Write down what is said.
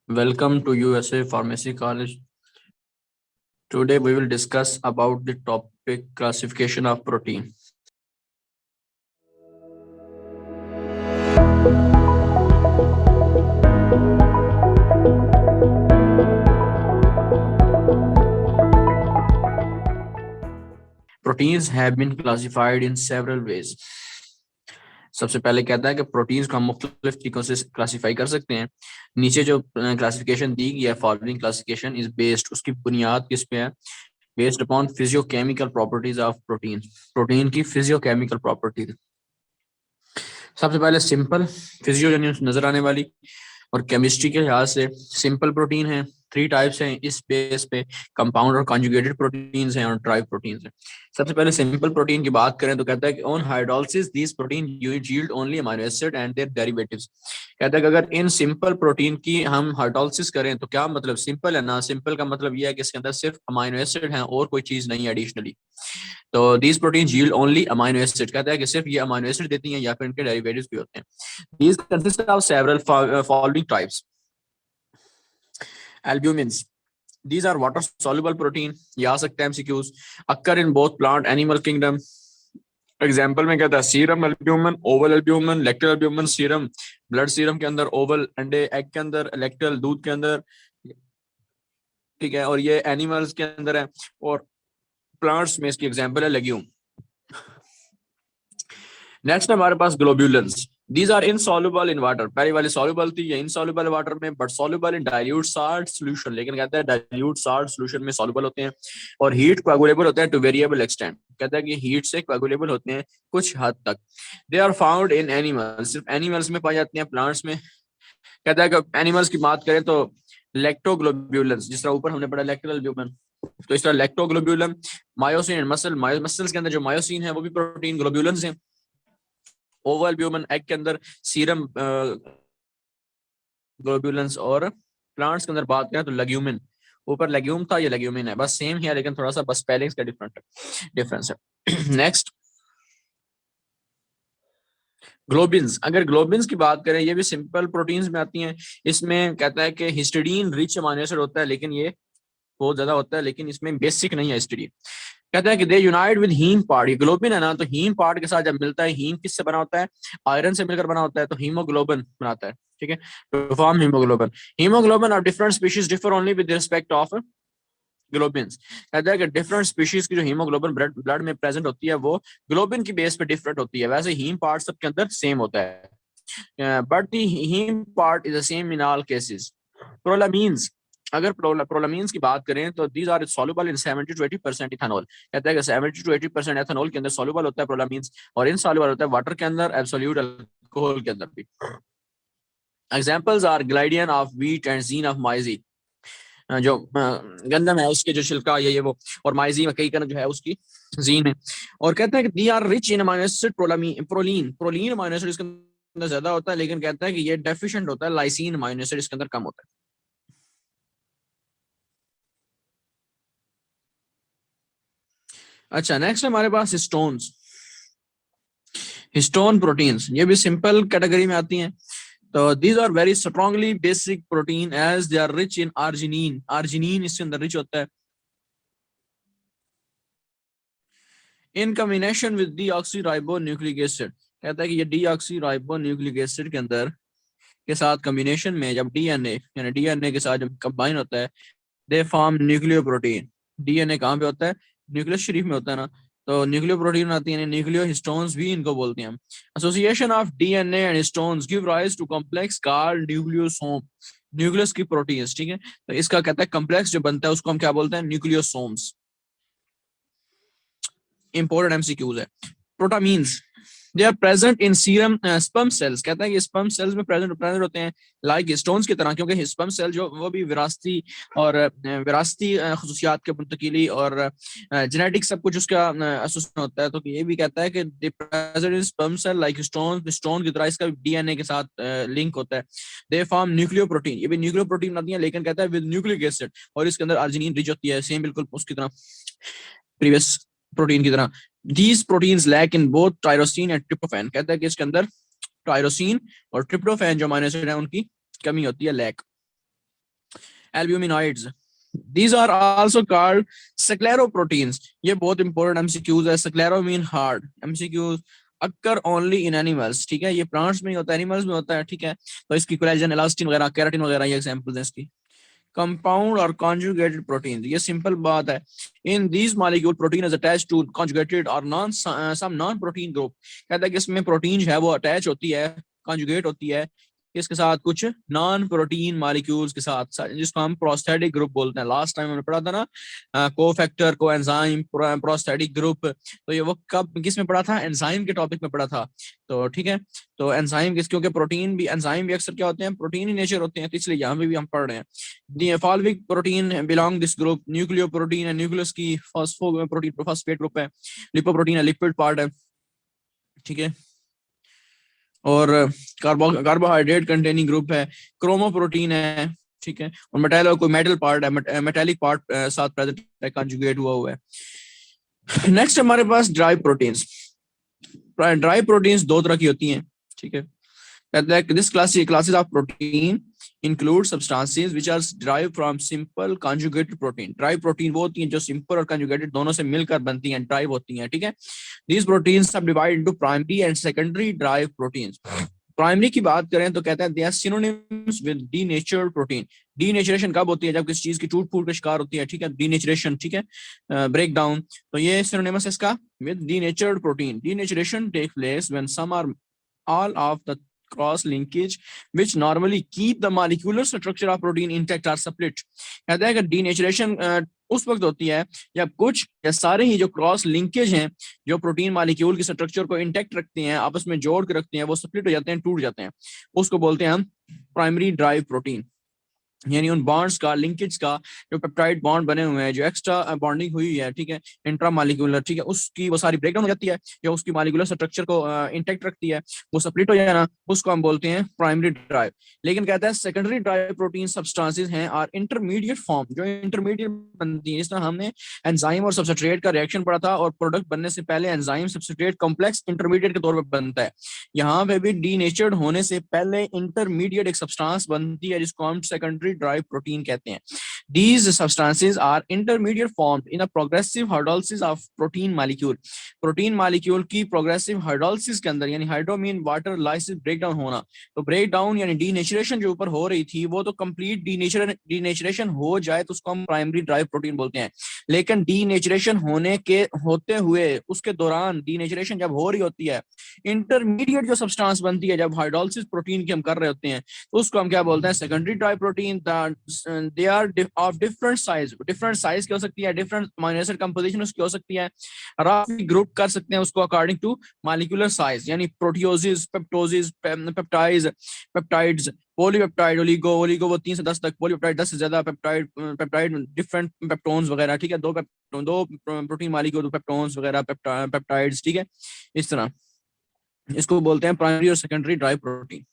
Welcome to USA Pharmacy College. Today we will discuss about the topic classification of protein. Proteins have been classified in several ways. सबसे पहले कहता है कि proteins को हम मुख्तलिफ तरीकों से क्लासीफाई कर सकते हैं। नीचे जो क्लासिफिकेशन दी गई है, फॉलोइंग क्लासिफिकेशन इज बेस्ड, उसकी बुनियाद किस पे है? Based upon physicochemical properties of protein, protein की फिजियोकेमिकल प्रॉपर्टीज। सबसे पहले सिंपल फिजियो यानी नजर आने वाली, और केमिस्ट्री के लिहाज से सिंपल प्रोटीन है, 3 टाइप्स हैं इस बेस पे, कंपाउंड और कॉन्जुगेटेड प्रोटीन्स हैं और ड्राइव प्रोटीन्स हैं। सबसे पहले सिंपल प्रोटीन की बात करें तो कहता है कि on hydrolysis this protein yield only amino acid and their derivatives. कहता है कि अगर इन सिंपल प्रोटीन की हम हाइड्रोलिसिस करें तो क्या मतलब, सिंपल है ना, सिंपल का मतलब यह है कि इसके अंदर सिर्फ अमीनो एसिड हैं और कोई चीज नहीं एडिशनली। तो these protein yield only amino acid, कहता है कि सिर्फ ये अमीनो एसिड देती हैं या फिर इनके डेरिवेटिव्स भी होते हैं। These consist of several following types. Albumins, these are water soluble protein, ये आ सकते हैं MCQs, occur in both plant animal kingdom. Example में कहता है serum albumin, oval albumin, lactal albumin. Serum blood serum के अंदर, ओवल अंडे एग के अंदर, लैक्टल दूध के अंदर, ठीक है, और ये एनिमल्स के अंदर है, और प्लांट्स में इसकी एग्जांपल है लेग्यूम। नेक्स्ट हमारे पास globulins, these are insoluble in water. पहली वाली सॉल्युबल थी, ये इनसॉल्युबल वाटर में, but soluble in dilute salt solution, लेकिन कहता है डाइल्यूट साल्ट सॉल्यूशन में सॉल्युबल होते हैं, और हीट कोएगुलेबल होते हैं टू वेरिएबल एक्सटेंट। कहता है कि हीट से कोएगुलेबल होते हैं कुछ हद तक। They are found in animals, सिर्फ एनिमल्स में पाए जाते हैं, प्लांट्स में। कहता है कि एनिमल्स की बात करें तो लैक्टोग्लोब्यूलिन्स, जिस तरह ऊपर हमने पढ़ा लैक्टल एल्ब्यूमिन, तो इस तरह लैक्टोग्लोब्यूलिन। मायोसिन एंड मसल्स के अंदर जो मायोसिन है वो भी प्रोटीन ग्लोब्यूलिन्स हैं। ओवल एल्ब्यूमिन एग के अंदर, सीरम ग्लोब्यूलिन्स, और प्लांट्स के अंदर बात करें तो लेग्यूमिन, ऊपर लेग्यूम था, ये लेग्यूमिन है, बस सेम ही है, लेकिन थोड़ा सा बस स्पेलिंग्स का डिफरेंस है। नेक्स्ट ग्लोबिन्स, अगर ग्लोबिन्स की बात करें, ये भी सिंपल प्रोटीन्स में आती हैं। इसमें कहता है कि हिस्टिडीन रिच अमीनो एसिड होता है, लेकिन ये बहुत ज्यादा होता है, लेकिन इसमें बेसिक नहीं है हिस्टिडीन। कहता है कि they unite with heme part, ये ग्लोबिन है ना, तो हीम पार्ट के साथ जब मिलता है, हीम किससे बना होता है? आयरन से मिलकर बना होता है, तो हीमोग्लोबिन बनाता है, ठीक है, तो फॉर्म हीमोग्लोबिन। हीमोग्लोबिन और different species differ only with respect of globins. कहता है कि डिफरेंट स्पीशीज की जो हीमोग्लोबिन ब्लड में प्रेजेंट होती है वो ग्लोबिन की बेस पे डिफरेंट होती है। वैसे हीम पार्ट सबके अंदर सेम होता है, but the haem part is the same in all cases. Prolamins, अगर प्रोलामीन्स की बात करें तो these are soluble in 70 to 80% ethanol. कहता है कि 70 to 80% एथेनॉल के अंदर सॉल्युबल होता है प्रोलामीन्स, और इनसॉल्युबल होता है वाटर के अंदर, एब्सोल्यूट अल्कोहल के अंदर भी। Examples are gliadin of wheat and zein of maize, जो गंदम है उसके जो छिलका ये वो, और माइजी में कई का जो है उसकी जीन है। और कहता है कि they are rich in amino acid proline amino acid इसके अंदर ज्यादा होता है, लेकिन कहता है कि ये डेफिशिएंट होता है लाइसिन अमीनो एसिड इसके अंदर कम होता है। अच्छा, नेक्स्ट हमारे पास हिस्टोन्स, हिस्टोन प्रोटीन्स, ये भी सिंपल कैटेगरी में आती हैं। तो these are very strongly basic protein as they are rich in arginine, arginine इसके अंदर रिच होता है। In combination with deoxyribonucleic acid, कहता है कि ये डीऑक्सीराइबोन्यूक्लिक एसिड के अंदर के साथ कॉम्बिनेशन में जब डीएनए यानी डीएनए के साथ जब कंबाइन होता है, they form nucleo protein. DNA कहाँ पे होता है? न्यूक्लियस शरीफ में होता है ना, तो न्यूक्लियो प्रोटीन आती है, न्यूक्लियो हिस्टोन्स भी इनको बोलते हैं। Association of DNA and histones give rise to complex called nucleosome, nucleus की प्रोटीन्स, ठीक है, तो इसका कहता है कॉम्प्लेक्स जो बनता है उसको हम क्या बोलते हैं? न्यूक्लियोसोम्स। इंपॉर्टेंट एमसीक्यूज है। Protamines, they are present in serum sperm cells, कहता है कि स्पर्म सेल्स में प्रेजेंट होते हैं लाइक हिस्टोन्स की तरह, क्योंकि स्पर्म सेल जो वो भी विरासती और विरासती खसूसियात के मुंतकिली और जेनेटिक सब कुछ उसका एसोसिएशन होता है। तो ये भी कहता है कि they present in sperm cell like stone की तरह इसका डीएनए के साथ लिंक होता है। दे फॉर्म न्यूक्लियो प्रोटीन, ये भी न्यूक्लियो प्रोटीन बनाती है, लेकिन कहता है विद न्यूक्लिक एसिड, और इसके अंदर अर्जिनिन रिच होती है, सेम बिल्कुल उसकी तरह, प्रीवियस प्रोटीन की तरह। These proteins lack in both tyrosine and tryptophan, कहता है कि इसके अंदर टायरोसिन और ट्रिप्टोफैन जो अमीनो एसिड है उनकी कमी होती है, lack. Albuminoids. These are also called scleroproteins. ये बहुत इंपॉर्टेंट एमसीक्यूज है. Sclero mean hard. MCQs occur only in animals. ठीक है, ये प्लांट्स में होता है, एनिमल्स में होता है. ठीक है, तो इसकी कोलेजन, इलास्टिन वगैरह, केराटिन वगैरह ये एग्जांपल्स हैं इसकी. कंपाउंड और कॉन्जुगेटेड प्रोटीन, ये सिंपल बात है. In these molecule protein is attached to conjugated और non some non protein group. कहता है कि इसमें प्रोटीन है वो अटैच होती है, कॉन्जुगेट होती है इसके साथ कुछ नॉन प्रोटीन मॉलिक्यूल्स के साथ, जिसको हम प्रोस्थेटिक ग्रुप बोलते हैं. लास्ट टाइम हमने पढ़ा था ना, कोफैक्टर, कोएंजाइम, प्रोस्थेटिक ग्रुप. तो ये वो कब किस में पढ़ा था? एंजाइम के टॉपिक में पढ़ा था. तो ठीक है, तो एंजाइम किस, क्योंकि प्रोटीन भी, एंजाइम भी अक्सर क्या होते हैं, प्रोटीन ही नेचर होते हैं, तो इसलिए यहाँ पे भी हम पढ़ रहे हैं. The following protein belong this group. Nucleoprotein है, न्यूक्लियस की फॉस्फोप्रोटीन, फॉस्फेट ग्रुप है. लिपोप्रोटीन है, लिपिड पार्ट है. ठीक है, और कार्बोहाइड्रेट कंटेनिंग ग्रुप है. क्रोमोप्रोटीन है. ठीक है, और मेटल, कोई मेटल पार्ट है, मेटेलिक पार्ट साथ प्रेजेंट है, कंजुगेट हुआ है. नेक्स्ट हमारे पास ड्राई प्रोटीन्स. ड्राई प्रोटीन्स दो तरह की होती हैं. ठीक है, कहता है कि this classes of protein include substances which are derived from simple conjugated protein. Derived protein वो होती हैं जो सिंपल और कंजुगेटेड दोनों से मिलकर बनती हैं, ड्राइव होती हैं. ठीक है, these proteins subdivide into primary and secondary derived proteins. Primary की बात करें तो कहता है they are synonymous with denatured protein. Denaturation कब होती है? जब किसी चीज की टूट फूट का शिकार होती है. ठीक है, डीनेचुरेशन. ठीक है, ब्रेक डाउन. तो ये सिनोनिमस इसका with denatured protein. Denaturation takes place when some or all of the cross linkage which normally keep the molecular structure of protein intact are split. कहता है कि डीनेचुरेशन उस वक्त होती है जब कुछ या सारे ही जो क्रॉस लिंकेज हैं, जो प्रोटीन मॉलिक्यूल की स्ट्रक्चर को इंटैक्ट रखते हैं, आपस में जोड़ के रखते हैं, वो स्प्लिट हो जाते हैं, टूट जाते हैं. उसको बोलते हैं हम प्राइमरी ड्राइव प्रोटीन. यानी उन बॉन्ड्स का, लिंकेज का, जो पेप्टाइड बॉन्ड बने हुए हैं, जो एक्स्ट्रा बॉन्डिंग हुई है, ठीक है, इंट्रा मॉलिक्यूलर. ठीक है, उसकी वो सारी ब्रेकडाउन हो जाती है, या उसकी मॉलिक्यूलर स्ट्रक्चर को इंटैक्ट रखती है, वो स्प्लिट हो जाना, उसको हम बोलते हैं प्राइमरी ड्राइव. लेकिन कहता है सेकेंडरी ड्राइव प्रोटीन सब्सटेंसेस हैं और इंटरमीडिएट फॉर्म, जो इंटरमीडिएट बनती है. इस तरह हमने एंजाइम और सबस्ट्रेट का रिएक्शन पढ़ा था, और प्रोडक्ट बनने से पहले एंजाइम सबस्ट्रेट कॉम्प्लेक्स इंटरमीडिएट के तौर पर बनता है. यहाँ पे भी डीनेचर्ड होने से पहले इंटरमीडिएट एक सब्सटेंस बनती है, जिसको हम सेकेंडरी ड्राइव प्रोटीन कहते हैं. These substances are intermediate formed in a progressive hydrolysis of protein molecule. Protein molecule की प्रोग्रेसिव हाइड्रोलिसिस के अंदर, यानी hydro mean water, lysis breakdown होना. तो ब्रेकडाउन यानी डीनेचुरेशन जो ऊपर हो रही थी, वो तो कंप्लीट डीनेचुरेशन हो जाए तो उसको हम प्राइमरी ड्राइव प्रोटीन बोलते हैं. लेकिन डीनेचुरेशन होते हुए उसके दौरान, डीनेचुरेशन जब हो रही होती है, इंटरमीडिएट जो सब्सटेंस बनती है जब हाइड्रोलिसिस प्रोटीन की हम कर रहे होते हैं, तो उसको हम क्या बोलते हैं? Secondary derived protein. They are of different size. Different size की हो सकती है, डिफरेंट अमीनो एसिड कंपोजिशन उसकी हो सकती है, रफली ग्रुप कर सकते हैं उसको अकॉर्डिंग टू मॉलिक्यूलर साइज. यानी proteoses, peptones, peptides, polypeptide, oligo वो 3 से 10 तक, पॉलीपेप्टाइड 10 से ज्यादा, पेप्टाइड डिफरेंट पेप्टोन्स वगैरह. ठीक है, दो प्रोटीन मॉलिक्यूल, दो पेप्टोन्स वगैरह, पेप्टाइड्स. ठीक है, इस तरह इसको बोलते हैं प्राइमरी और सेकेंडरी ड्राइव प्रोटीन.